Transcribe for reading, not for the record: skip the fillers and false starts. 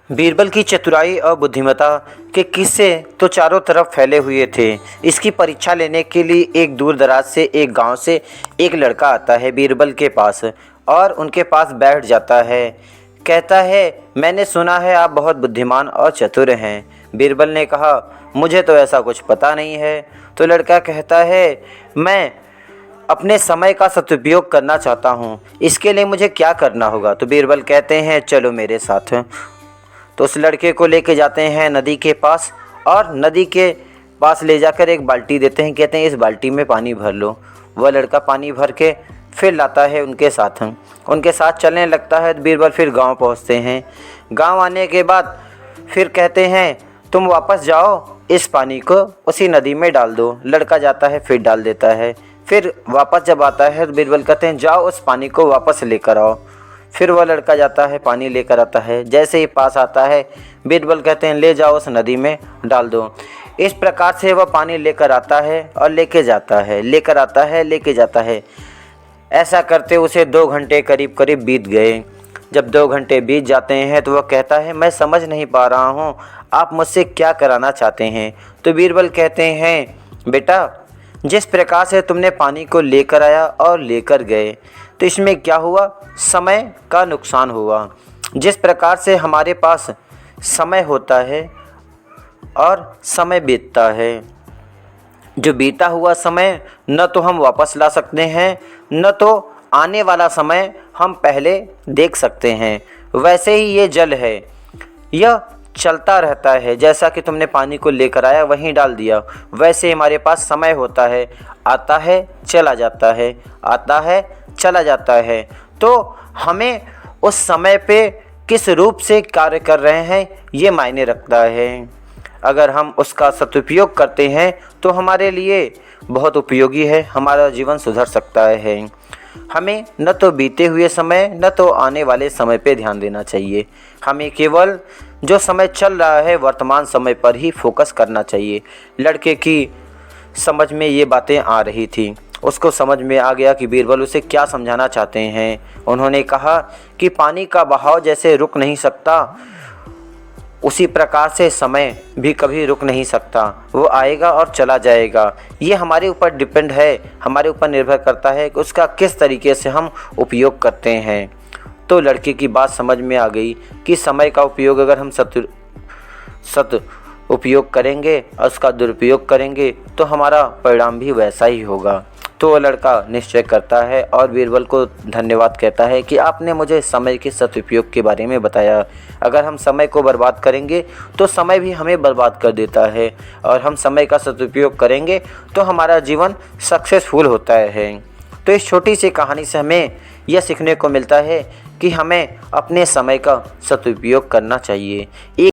बीरबल की चतुराई और बुद्धिमत्ता के किस्से तो चारों तरफ फैले हुए थे। इसकी परीक्षा लेने के लिए एक दूर दराज से एक गांव से एक लड़का आता है बीरबल के पास और उनके पास बैठ जाता है। कहता है, मैंने सुना है आप बहुत बुद्धिमान और चतुर हैं। बीरबल ने कहा, मुझे तो ऐसा कुछ पता नहीं है। तो लड़का कहता है, मैं अपने समय का सदुपयोग करना चाहता हूँ, इसके लिए मुझे क्या करना होगा। तो बीरबल कहते हैं, चलो मेरे साथ। तो उस लड़के को लेके जाते हैं नदी के पास और नदी के पास ले जाकर एक बाल्टी देते हैं। कहते हैं, इस बाल्टी में पानी भर लो। वह लड़का पानी भर के फिर लाता है उनके साथ चलने लगता है। बीरबल फिर गांव पहुंचते हैं। गांव आने के बाद फिर कहते हैं, तुम वापस जाओ, इस पानी को उसी नदी में डाल दो। लड़का जाता है, फिर डाल देता है। फिर वापस जब आता है तो बीरबल कहते हैं, जाओ उस पानी को वापस लेकर आओ। फिर वह लड़का जाता है, पानी लेकर आता है। जैसे ही पास आता है, बीरबल कहते हैं, ले जाओ उस नदी में डाल दो। इस प्रकार से वह पानी लेकर आता है और लेके जाता है, लेकर आता है, लेके जाता है। ऐसा करते उसे 2 घंटे करीब बीत गए। जब 2 घंटे बीत जाते हैं तो वह कहता है, मैं समझ नहीं पा रहा हूँ, आप मुझसे क्या कराना चाहते हैं। तो बीरबल कहते हैं, बेटा, जिस प्रकार से तुमने पानी को लेकर आया और लेकर गए, तो इसमें क्या हुआ, समय का नुकसान हुआ। जिस प्रकार से हमारे पास समय होता है और समय बीतता है, जो बीता हुआ समय न तो हम वापस ला सकते हैं, न तो आने वाला समय हम पहले देख सकते हैं। वैसे ही ये जल है, यह चलता रहता है। जैसा कि तुमने पानी को लेकर आया वहीं डाल दिया, वैसे हमारे पास समय होता है, आता है चला जाता है, आता है चला जाता है। तो हमें उस समय पे किस रूप से कार्य कर रहे हैं ये मायने रखता है। अगर हम उसका सदुपयोग करते हैं तो हमारे लिए बहुत उपयोगी है, हमारा जीवन सुधर सकता है। हमें न तो बीते हुए समय न तो आने वाले समय पे ध्यान देना चाहिए। हमें केवल जो समय चल रहा है वर्तमान समय पर ही फोकस करना चाहिए। लड़के की समझ में ये बातें आ रही थी, उसको समझ में आ गया कि बीरबल उसे क्या समझाना चाहते हैं। उन्होंने कहा कि पानी का बहाव जैसे रुक नहीं सकता, उसी प्रकार से समय भी कभी रुक नहीं सकता, वो आएगा और चला जाएगा। ये हमारे ऊपर डिपेंड है, हमारे ऊपर निर्भर करता है कि उसका किस तरीके से हम उपयोग करते हैं। तो लड़के की बात समझ में आ गई कि समय का उपयोग अगर हम सद उपयोग करेंगे और उसका दुरुपयोग करेंगे तो हमारा परिणाम भी वैसा ही होगा। तो वह लड़का निश्चय करता है और बीरबल को धन्यवाद कहता है कि आपने मुझे समय के सदुपयोग के बारे में बताया। अगर हम समय को बर्बाद करेंगे तो समय भी हमें बर्बाद कर देता है, और हम समय का सदुपयोग करेंगे तो हमारा जीवन सक्सेसफुल होता है। तो इस छोटी सी कहानी से हमें यह सीखने को मिलता है कि हमें अपने समय का सदुपयोग करना चाहिए।